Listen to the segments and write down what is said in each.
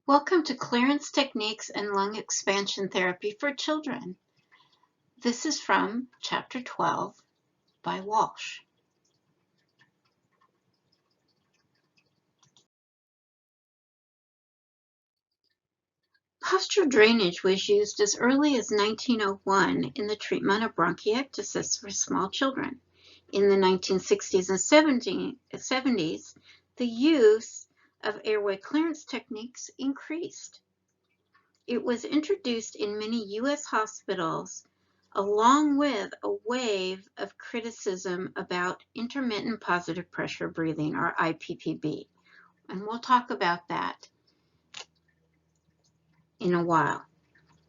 Welcome to Clearance Techniques and Lung Expansion Therapy for Children. This is from Chapter 12 by Walsh. Postural drainage was used as early as 1901 in the treatment of bronchiectasis for small children. In the 1960s and 70s, the use of airway clearance techniques increased. It was introduced in many U.S. hospitals along with a wave of criticism about intermittent positive pressure breathing, or IPPB. And we'll talk about that in a while.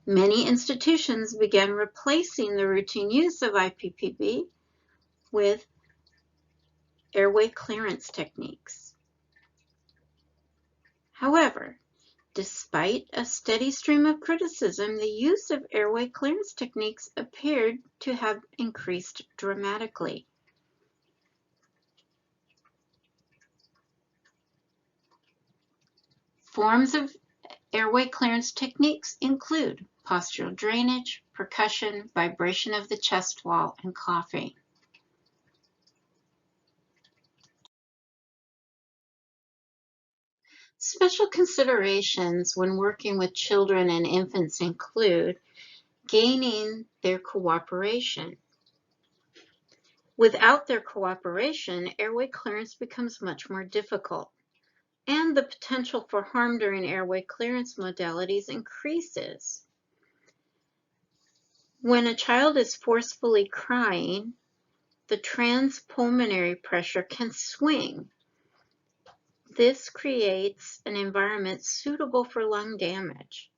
Many institutions began replacing the routine use of IPPB with airway clearance techniques. However, despite a steady stream of criticism, the use of airway clearance techniques appeared to have increased dramatically. Forms of airway clearance techniques include postural drainage, percussion, vibration of the chest wall, and coughing. Special considerations when working with children and infants include gaining their cooperation. Without their cooperation, airway clearance becomes much more difficult, and the potential for harm during airway clearance modalities increases. When a child is forcefully crying, the transpulmonary pressure can swing. This creates an environment suitable for lung damage.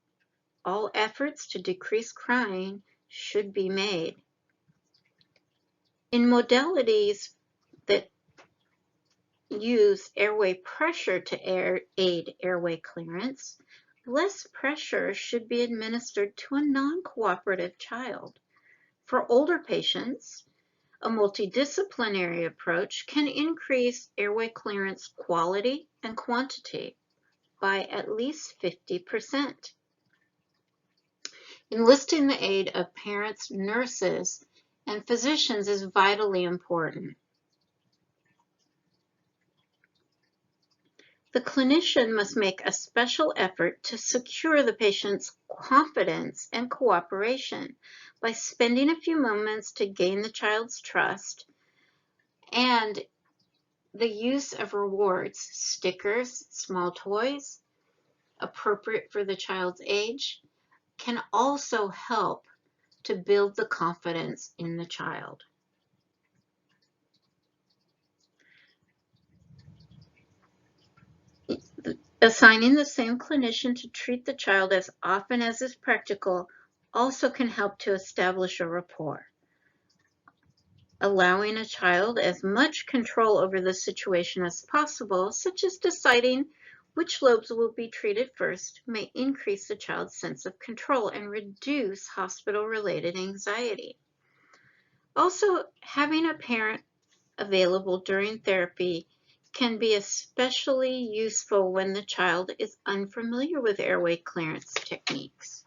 All efforts to decrease crying should be made. In modalities that use airway pressure to aid airway clearance, less pressure should be administered to a non-cooperative child. For older patients, a multidisciplinary approach can increase airway clearance quality and quantity by at least 50%. Enlisting the aid of parents, nurses, and physicians is vitally important. The clinician must make a special effort to secure the patient's confidence and cooperation by spending a few moments to gain the child's trust, and the use of rewards, stickers, small toys, appropriate for the child's age, can also help to build the confidence in the child. Assigning the same clinician to treat the child as often as is practical also can help to establish a rapport. Allowing a child as much control over the situation as possible, such as deciding which lobes will be treated first, may increase the child's sense of control and reduce hospital-related anxiety. Also, having a parent available during therapy can be especially useful when the child is unfamiliar with airway clearance techniques.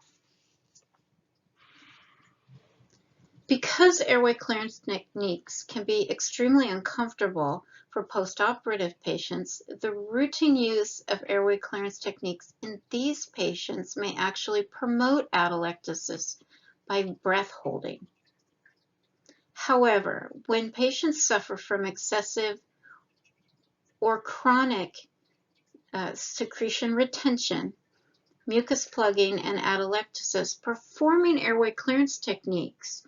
Because airway clearance techniques can be extremely uncomfortable for postoperative patients, the routine use of airway clearance techniques in these patients may actually promote atelectasis by breath holding. However, when patients suffer from excessive or chronic secretion retention, mucus plugging, and atelectasis, performing airway clearance techniques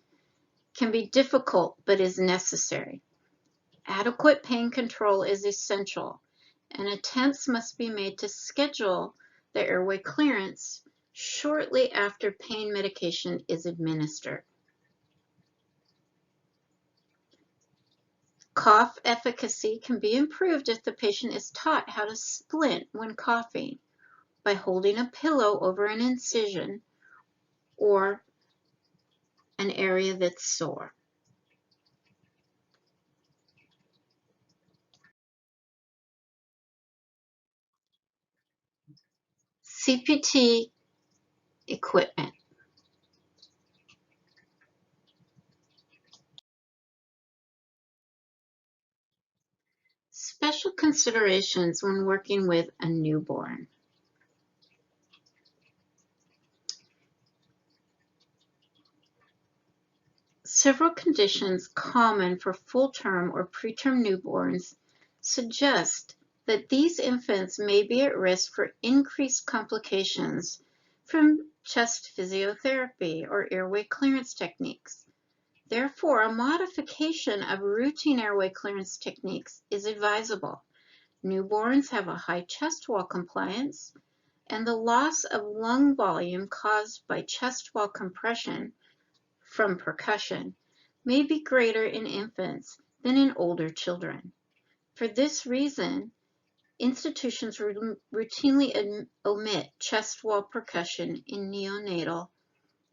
can be difficult but is necessary. Adequate pain control is essential, and attempts must be made to schedule the airway clearance shortly after pain medication is administered. Cough efficacy can be improved if the patient is taught how to splint when coughing by holding a pillow over an incision or an area that's sore. CPT equipment. Special considerations when working with a newborn. Several conditions common for full-term or preterm newborns suggest that these infants may be at risk for increased complications from chest physiotherapy or airway clearance techniques. Therefore, a modification of routine airway clearance techniques is advisable. Newborns have a high chest wall compliance, and the loss of lung volume caused by chest wall compression from percussion may be greater in infants than in older children. For this reason, institutions routinely omit chest wall percussion in neonatal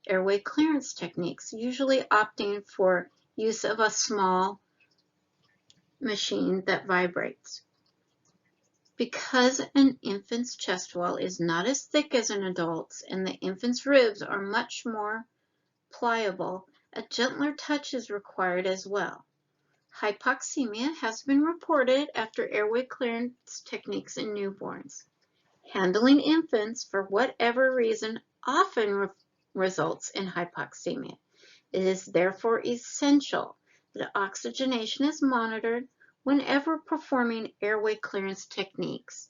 airway clearance techniques, usually opting for use of a small machine that vibrates. Because an infant's chest wall is not as thick as an adult's and the infant's ribs are much more pliable, a gentler touch is required as well. Hypoxemia has been reported after airway clearance techniques in newborns. Handling infants, for whatever reason, often results in hypoxemia. It is therefore essential that oxygenation is monitored whenever performing airway clearance techniques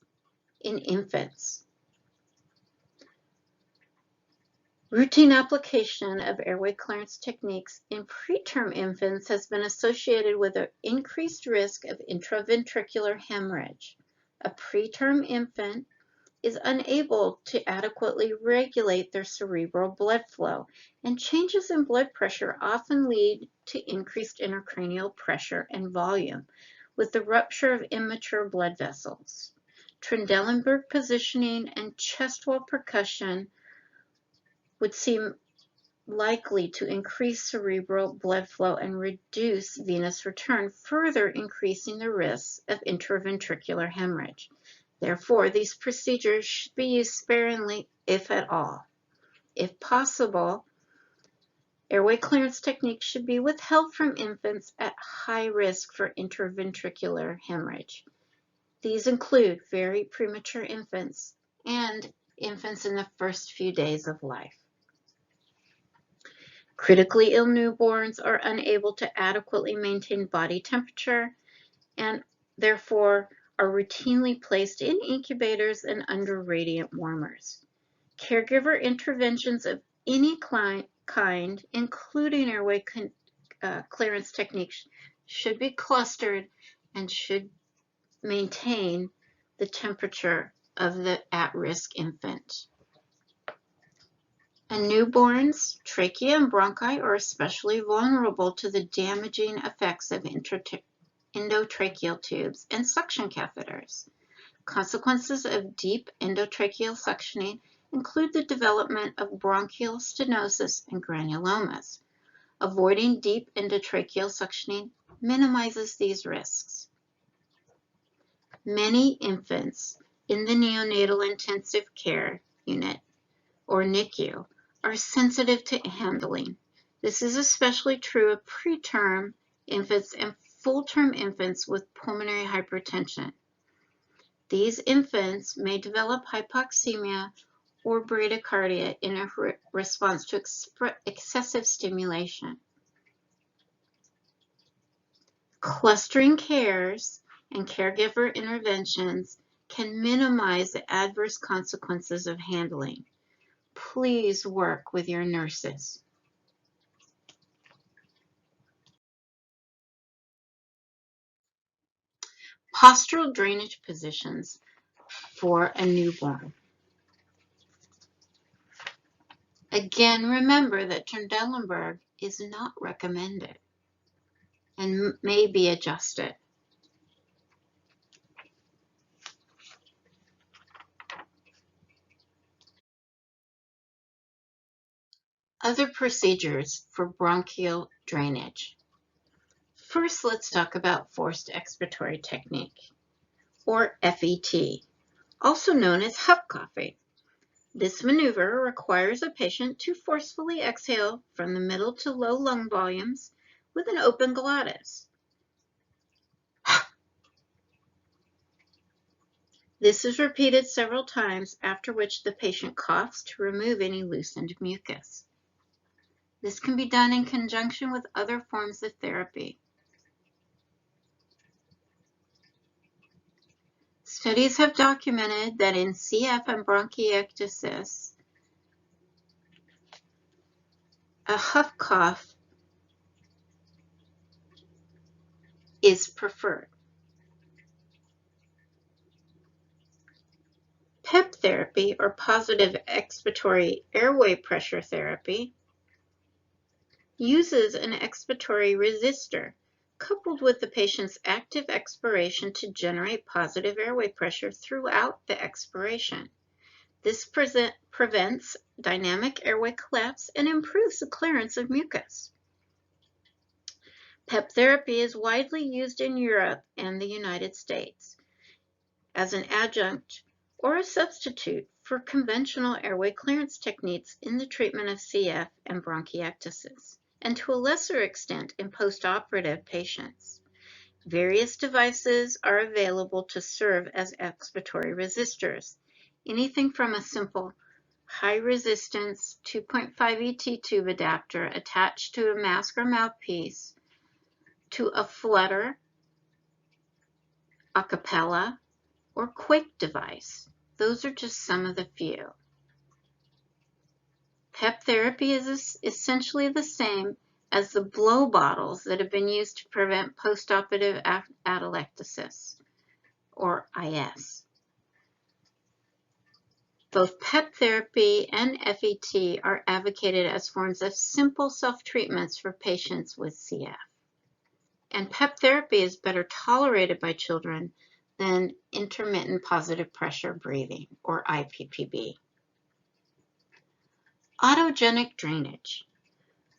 in infants. Routine application of airway clearance techniques in preterm infants has been associated with an increased risk of intraventricular hemorrhage. A preterm infant is unable to adequately regulate their cerebral blood flow, and changes in blood pressure often lead to increased intracranial pressure and volume, with the rupture of immature blood vessels. Trendelenburg positioning and chest wall percussion would seem likely to increase cerebral blood flow and reduce venous return, further increasing the risk of intraventricular hemorrhage. Therefore, these procedures should be used sparingly, if at all. If possible, airway clearance techniques should be withheld from infants at high risk for intraventricular hemorrhage. These include very premature infants and infants in the first few days of life. Critically ill newborns are unable to adequately maintain body temperature and therefore are routinely placed in incubators and under radiant warmers. Caregiver interventions of any kind, including airway clearance techniques, should be clustered and should maintain the temperature of the at-risk infant. A newborn's trachea and bronchi are especially vulnerable to the damaging effects of endotracheal tubes and suction catheters. Consequences of deep endotracheal suctioning include the development of bronchial stenosis and granulomas. Avoiding deep endotracheal suctioning minimizes these risks. Many infants in the neonatal intensive care unit, or NICU, are sensitive to handling. This is especially true of preterm infants and full-term infants with pulmonary hypertension. These infants may develop hypoxemia or bradycardia in a response to excessive stimulation. Clustering cares and caregiver interventions can minimize the adverse consequences of handling. Please work with your nurses. Postural drainage positions for a newborn. Again, remember that Trendelenburg is not recommended and may be adjusted. Other procedures for bronchial drainage. First, let's talk about forced expiratory technique, or FET, also known as huff coughing. This maneuver requires a patient to forcefully exhale from the middle to low lung volumes with an open glottis. This is repeated several times, after which the patient coughs to remove any loosened mucus. This can be done in conjunction with other forms of therapy. Studies have documented that in CF and bronchiectasis, a huff cough is preferred. PEP therapy, or positive expiratory airway pressure therapy, uses an expiratory resistor coupled with the patient's active expiration to generate positive airway pressure throughout the expiration. This prevents dynamic airway collapse and improves the clearance of mucus. PEP therapy is widely used in Europe and the United States as an adjunct or a substitute for conventional airway clearance techniques in the treatment of CF and bronchiectasis, and to a lesser extent in postoperative patients. Various devices are available to serve as expiratory resistors, anything from a simple high-resistance 2.5 ET tube adapter attached to a mask or mouthpiece to a flutter, a cappella, or quake device. Those are just some of the few. PEP therapy is essentially the same as the blow bottles that have been used to prevent postoperative atelectasis, or IS. Both PEP therapy and FET are advocated as forms of simple self-treatments for patients with CF. And PEP therapy is better tolerated by children than intermittent positive pressure breathing, or IPPB. Autogenic drainage.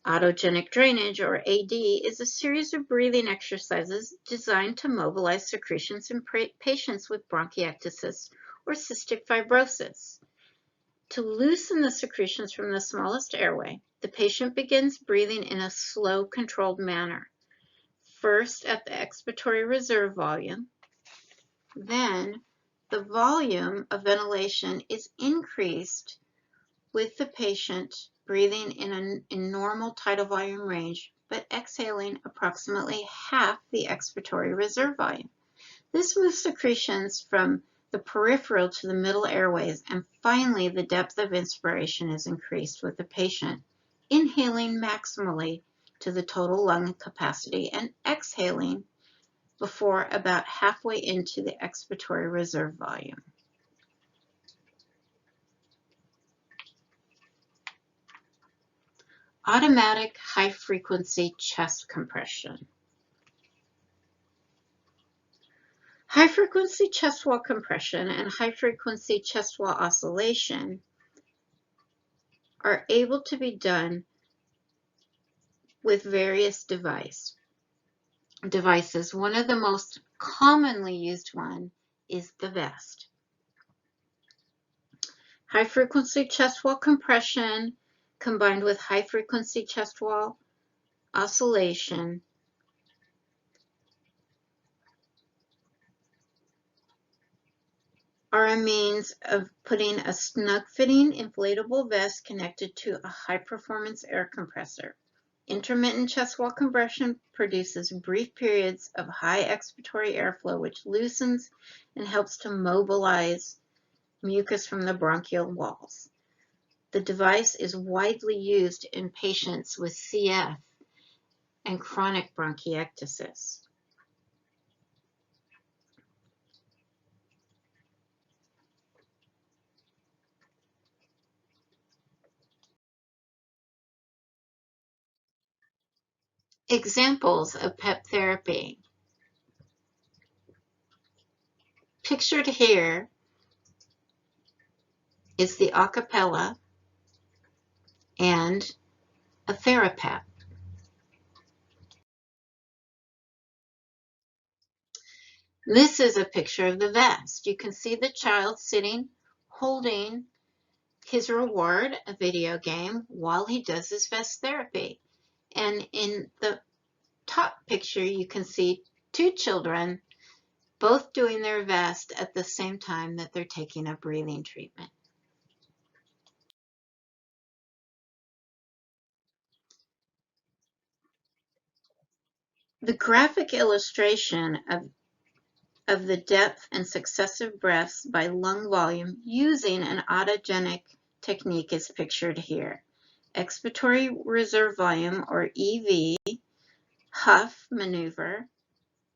Autogenic drainage, or AD, is a series of breathing exercises designed to mobilize secretions in patients with bronchiectasis or cystic fibrosis. To loosen the secretions from the smallest airway, the patient begins breathing in a slow, controlled manner. First at the expiratory reserve volume, then the volume of ventilation is increased with the patient breathing in normal tidal volume range, but exhaling approximately half the expiratory reserve volume. This moves secretions from the peripheral to the middle airways, and finally the depth of inspiration is increased with the patient inhaling maximally to the total lung capacity and exhaling before about halfway into the expiratory reserve volume. Automatic high-frequency chest compression. High-frequency chest wall compression and high-frequency chest wall oscillation are able to be done with various devices. One of the most commonly used one is the vest. High-frequency chest wall compression combined with high-frequency chest wall oscillation are a means of putting a snug-fitting inflatable vest connected to a high-performance air compressor. Intermittent chest wall compression produces brief periods of high expiratory airflow, which loosens and helps to mobilize mucus from the bronchial walls. The device is widely used in patients with CF and chronic bronchiectasis. Examples of PEP therapy. Pictured here is the a cappella and a TheraPEP. This is a picture of the vest. You can see the child sitting, holding His reward, a video game, while he does his vest therapy. And in the top picture, you can see two children both doing their vest at the same time that they're taking a breathing treatment. The graphic illustration of the depth and successive breaths by lung volume using an autogenic technique is pictured here. Expiratory reserve volume, or EV, Huff maneuver,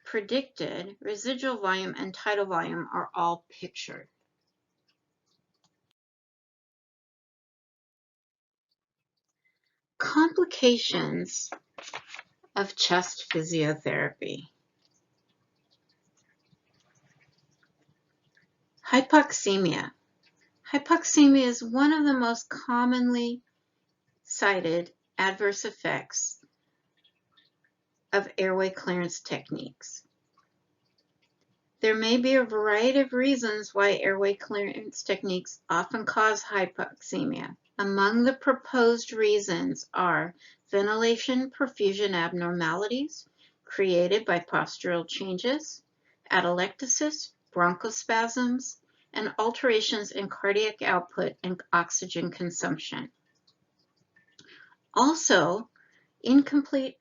predicted, residual volume, and tidal volume are all pictured. Complications of chest physiotherapy. Hypoxemia. Hypoxemia is one of the most commonly cited adverse effects of airway clearance techniques. There may be a variety of reasons why airway clearance techniques often cause hypoxemia. Among the proposed reasons are ventilation perfusion abnormalities created by postural changes, atelectasis, bronchospasms, and alterations in cardiac output and oxygen consumption. Also, incomplete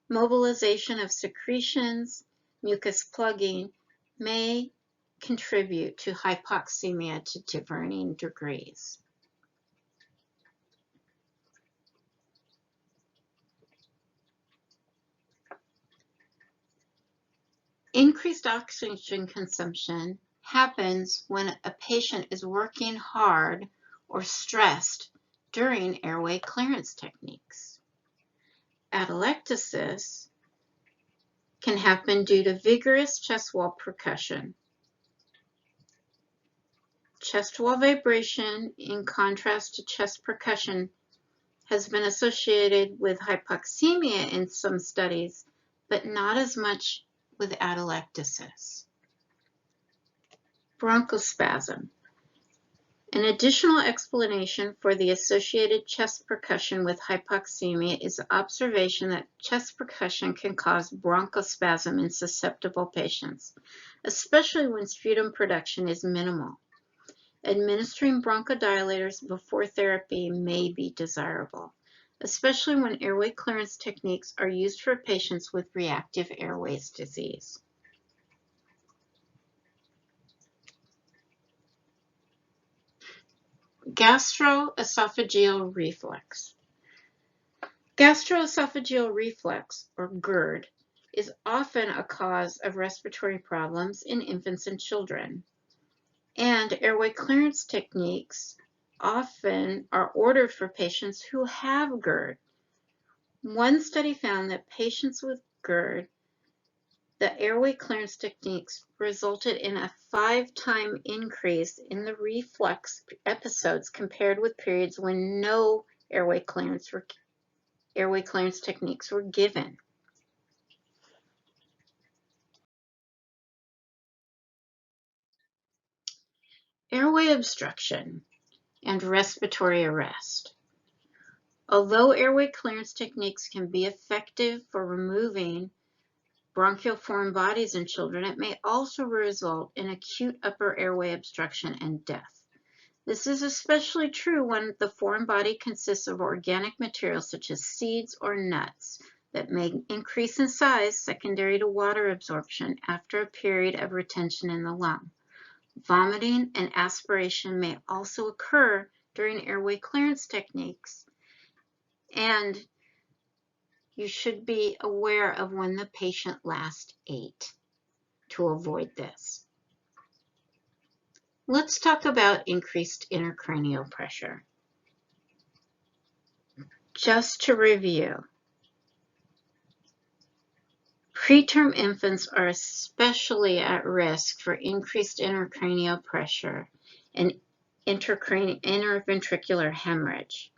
mobilization of secretions, mucus plugging may contribute to hypoxemia to differing degrees. Increased oxygen consumption happens when a patient is working hard or stressed during airway clearance techniques. Atelectasis can happen due to vigorous chest wall percussion. Chest wall vibration, in contrast to chest percussion, has been associated with hypoxemia in some studies, but not as much with atelectasis. Bronchospasm. An additional explanation for the associated chest percussion with hypoxemia is the observation that chest percussion can cause bronchospasm in susceptible patients, especially when sputum production is minimal. Administering bronchodilators before therapy may be desirable, especially when airway clearance techniques are used for patients with reactive airways disease. Gastroesophageal reflux. Gastroesophageal reflux, or GERD, is often a cause of respiratory problems in infants and children, and airway clearance techniques often are ordered for patients who have GERD. One study found that patients with GERD, the airway clearance techniques resulted in a 5-time increase in the reflux episodes compared with periods when no airway clearance techniques were given. Airway obstruction and respiratory arrest. Although airway clearance techniques can be effective for removing bronchial foreign bodies in children, it may also result in acute upper airway obstruction and death. This is especially true when the foreign body consists of organic materials such as seeds or nuts that may increase in size secondary to water absorption after a period of retention in the lung. Vomiting and aspiration may also occur during airway clearance techniques, and you should be aware of when the patient last ate to avoid this. Let's talk about increased intracranial pressure. Just to review, preterm infants are especially at risk for increased intracranial pressure and interventricular hemorrhage.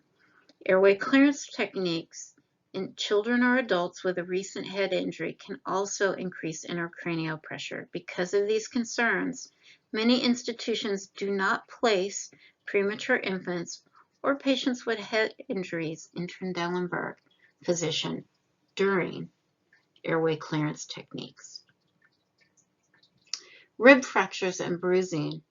Airway clearance techniques in children or adults with a recent head injury can also increase intracranial pressure. Because of these concerns, many institutions do not place premature infants, or patients with head injuries in Trendelenburg position during airway clearance techniques. Rib fractures and bruising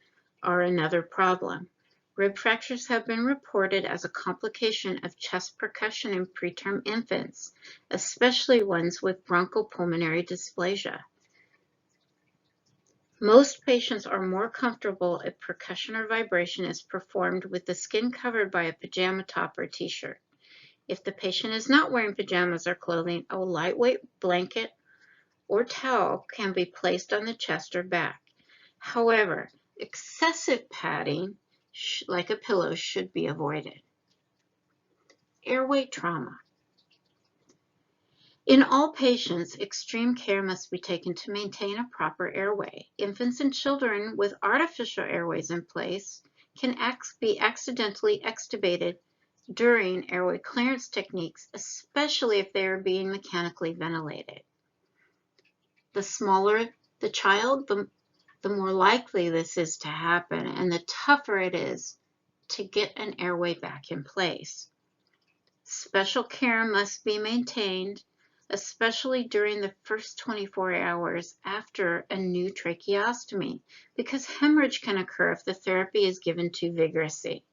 are another problem. Rib fractures have been reported as a complication of chest percussion in preterm infants, especially ones with bronchopulmonary dysplasia. Most patients are more comfortable if percussion or vibration is performed with the skin covered by a pajama top or t-shirt. If the patient is not wearing pajamas or clothing, a lightweight blanket or towel can be placed on the chest or back. However, excessive padding, like a pillow, should be avoided. Airway trauma. In all patients, extreme care must be taken to maintain a proper airway. Infants and children with artificial airways in place can be accidentally extubated during airway clearance techniques, especially if they are being mechanically ventilated. The smaller the child, the more likely this is to happen, and the tougher it is to get an airway back in place. Special care must be maintained, especially during the first 24 hours after a new tracheostomy, because hemorrhage can occur if the therapy is given too vigorously.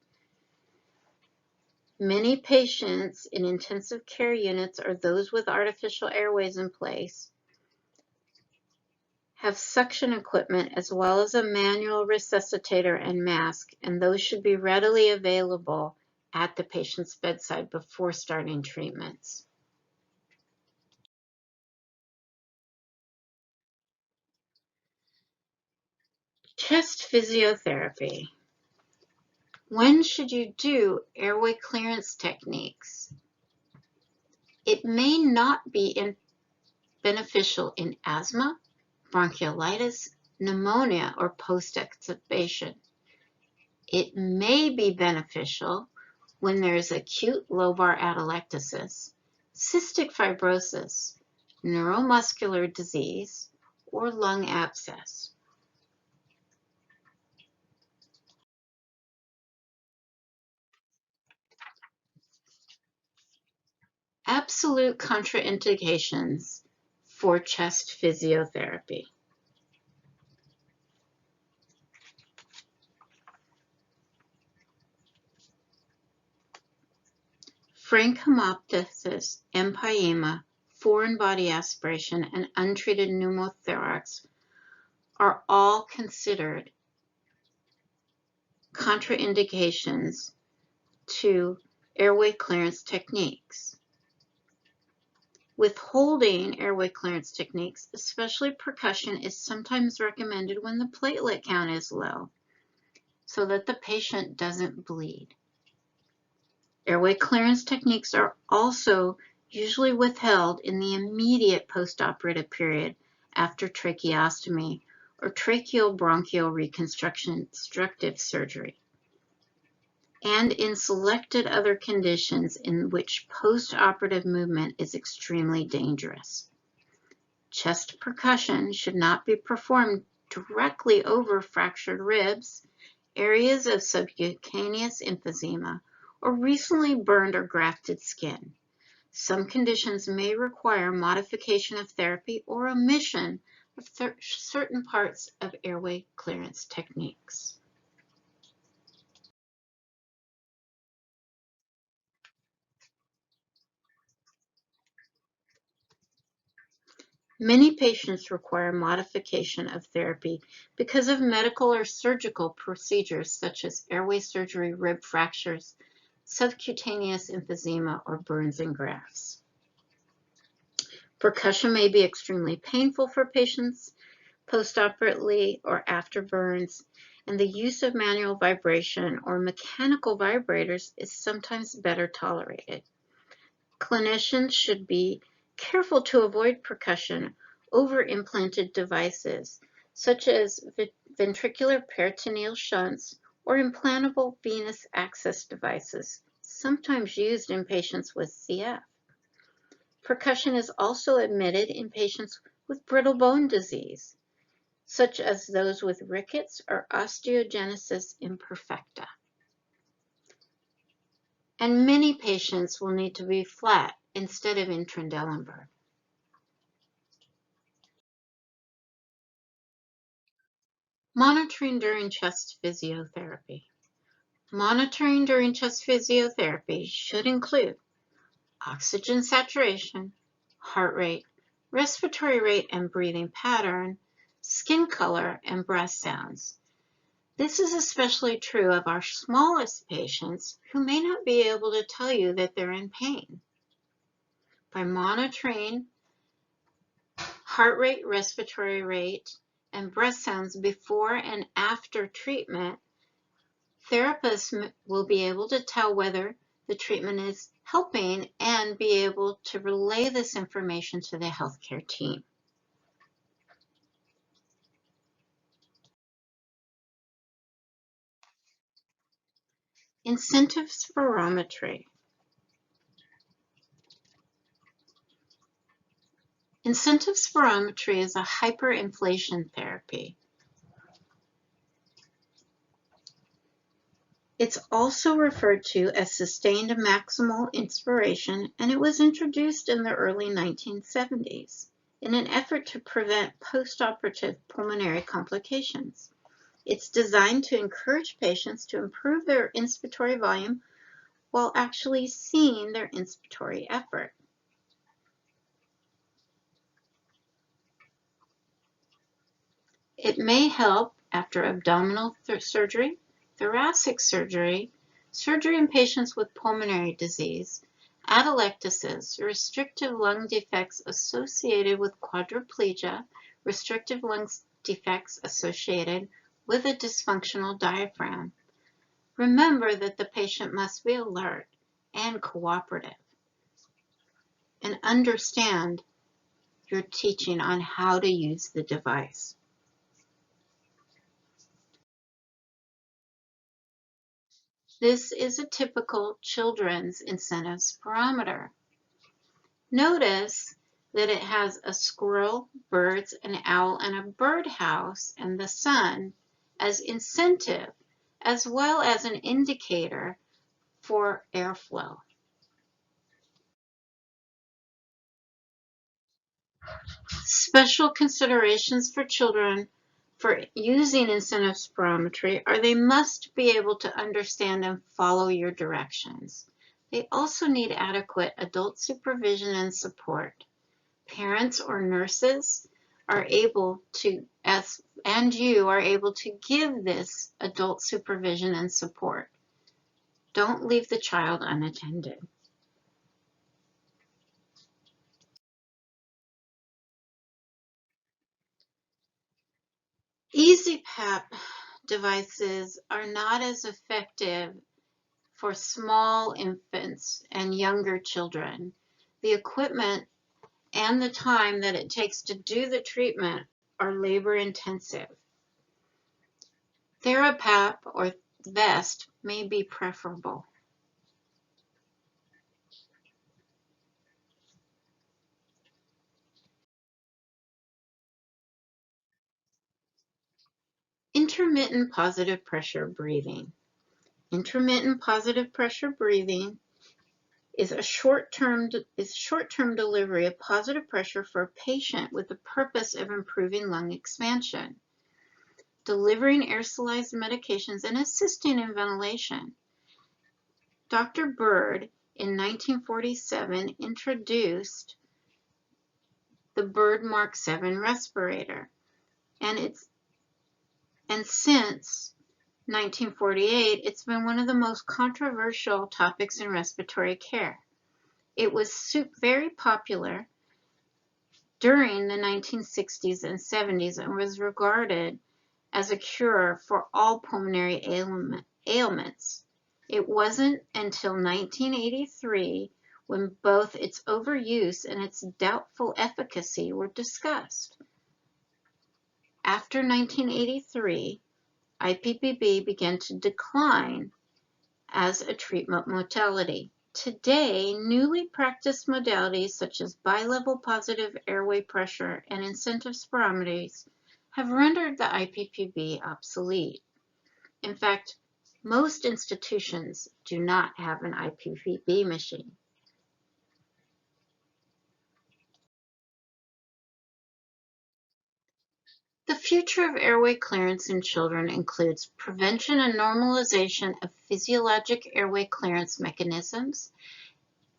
Many patients in intensive care units or those with artificial airways in place have suction equipment as well as a manual resuscitator and mask, and those should be readily available at the patient's bedside before starting treatments. Chest physiotherapy. When should you do airway clearance techniques? It may not be beneficial in asthma, bronchiolitis, pneumonia, or post-extubation. It may be beneficial when there is acute lobar atelectasis, cystic fibrosis, neuromuscular disease, or lung abscess. Absolute contraindications for chest physiotherapy. Frank hemoptysis, empyema, foreign body aspiration, and untreated pneumothorax are all considered contraindications to airway clearance techniques. Withholding airway clearance techniques, especially percussion, is sometimes recommended when the platelet count is low, so that the patient doesn't bleed. Airway clearance techniques are also usually withheld in the immediate postoperative period after tracheostomy or tracheobronchial reconstructive surgery, and in selected other conditions in which postoperative movement is extremely dangerous. Chest percussion should not be performed directly over fractured ribs, areas of subcutaneous emphysema, or recently burned or grafted skin. Some conditions may require modification of therapy or omission of certain parts of airway clearance techniques. Many patients require modification of therapy because of medical or surgical procedures such as airway surgery, rib fractures, subcutaneous emphysema, or burns and grafts. Percussion may be extremely painful for patients postoperatively or after burns, and the use of manual vibration or mechanical vibrators is sometimes better tolerated. Clinicians should be careful to avoid percussion over implanted devices, such as ventricular peritoneal shunts or implantable venous access devices, sometimes used in patients with CF. Percussion is also admitted in patients with brittle bone disease, such as those with rickets or osteogenesis imperfecta. and many patients will need to be flat instead of in Trendelenburg. Monitoring during chest physiotherapy. Monitoring during chest physiotherapy should include oxygen saturation, heart rate, respiratory rate and breathing pattern, skin color, and breath sounds. This is especially true of our smallest patients who may not be able to tell you that they're in pain. By monitoring heart rate, respiratory rate, and breath sounds before and after treatment, therapists will be able to tell whether the treatment is helping and be able to relay this information to the healthcare team. Incentive spirometry. Incentive spirometry is a hyperinflation therapy. It's also referred to as sustained maximal inspiration, and it was introduced in the early 1970s in an effort to prevent postoperative pulmonary complications. It's designed to encourage patients to improve their inspiratory volume while actually seeing their inspiratory effort. It may help after abdominal surgery, thoracic surgery, surgery in patients with pulmonary disease, atelectasis, restrictive lung defects associated with quadriplegia, restrictive lung defects associated with a dysfunctional diaphragm. Remember that the patient must be alert and cooperative and understand your teaching on how to use the device. This is a typical children's incentive spirometer. Notice that it has a squirrel, birds, an owl, and a birdhouse and the sun as incentive, as well as an indicator for airflow. Special considerations for children for using incentive spirometry are they must be able to understand and follow your directions. They also need adequate adult supervision and support. Parents or nurses are able to, and you are able to give this adult supervision and support. Don't leave the child unattended. EasyPap devices are not as effective for small infants and younger children. The equipment and the time that it takes to do the treatment are labor intensive. TheraPap or vest may be preferable. Intermittent positive pressure breathing. Intermittent positive pressure breathing is a short-term delivery of positive pressure for a patient with the purpose of improving lung expansion, delivering aerosolized medications, and assisting in ventilation. Dr. Bird in 1947 introduced the Bird Mark 7 respirator, and since 1948, it's been one of the most controversial topics in respiratory care. It was very popular during the 1960s and 70s and was regarded as a cure for all pulmonary ailments. It wasn't until 1983 when both its overuse and its doubtful efficacy were discussed. After 1983, IPPB began to decline as a treatment modality. Today, newly practiced modalities such as bilevel positive airway pressure and incentive spirometries have rendered the IPPB obsolete. In fact, Most institutions do not have an IPVB machine. The future of airway clearance in children includes prevention and normalization of physiologic airway clearance mechanisms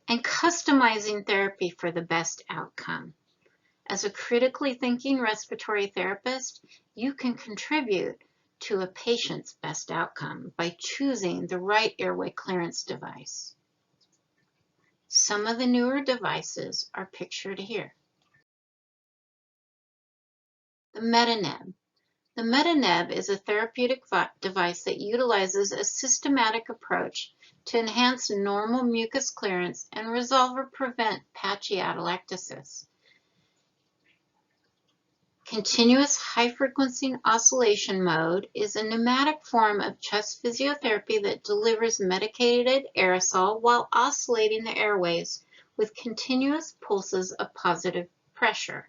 and customizing therapy for the best outcome. As a critically thinking respiratory therapist, you can contribute to a patient's best outcome by choosing the right airway clearance device. Some of the newer devices are pictured here. The MetaNeb. The MetaNeb is a therapeutic device that utilizes a systematic approach to enhance normal mucus clearance and resolve or prevent patchy atelectasis. Continuous high-frequency oscillation mode is a pneumatic form of chest physiotherapy that delivers medicated aerosol while oscillating the airways with continuous pulses of positive pressure.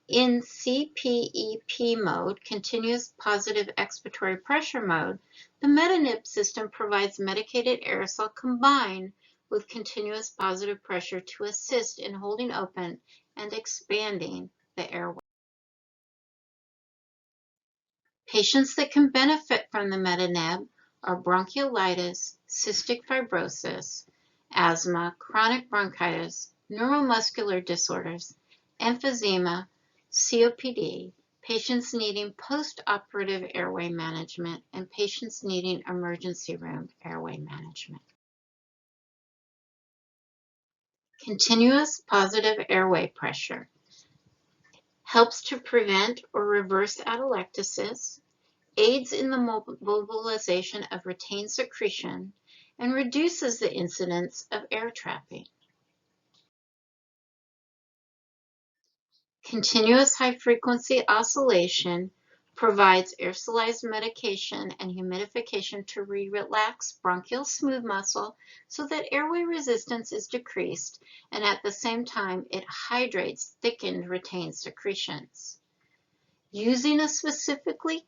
In CPEP mode, continuous positive expiratory pressure mode, the MetaNib system provides medicated aerosol combined with continuous positive pressure to assist in holding open and expanding the airway. Patients that can benefit from the MetaNeb are bronchiolitis, cystic fibrosis, asthma, chronic bronchitis, neuromuscular disorders, emphysema, COPD, patients needing post-operative airway management, and patients needing emergency room airway management. Continuous positive airway pressure helps to prevent or reverse atelectasis, aids in the mobilization of retained secretion, and reduces the incidence of air trapping. Continuous high-frequency oscillation provides aerosolized medication and humidification to relax bronchial smooth muscle so that airway resistance is decreased, and at the same time it hydrates thickened retained secretions. Using a specifically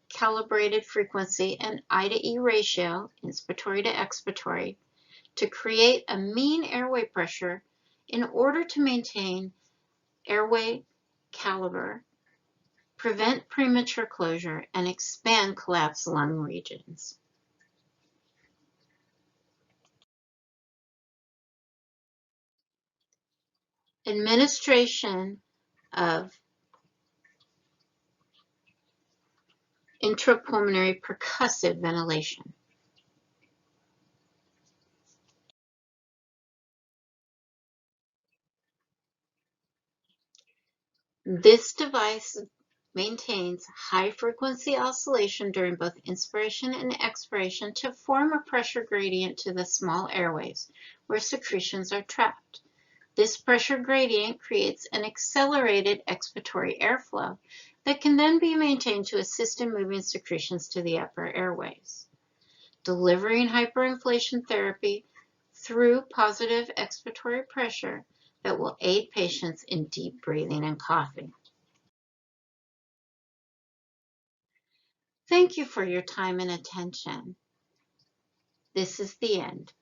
calibrated frequency and I to E ratio, inspiratory to expiratory, to create a mean airway pressure in order to maintain airway caliber, prevent premature closure, and expand collapsed lung regions. Administration of intrapulmonary percussive ventilation. This device maintains high-frequency oscillation during both inspiration and expiration to form a pressure gradient to the small airways where secretions are trapped. This pressure gradient creates an accelerated expiratory airflow that can then be maintained to assist in moving secretions to the upper airways. Delivering hyperinflation therapy through positive expiratory pressure that will aid patients in deep breathing and coughing. Thank you for your time and attention. This is the end.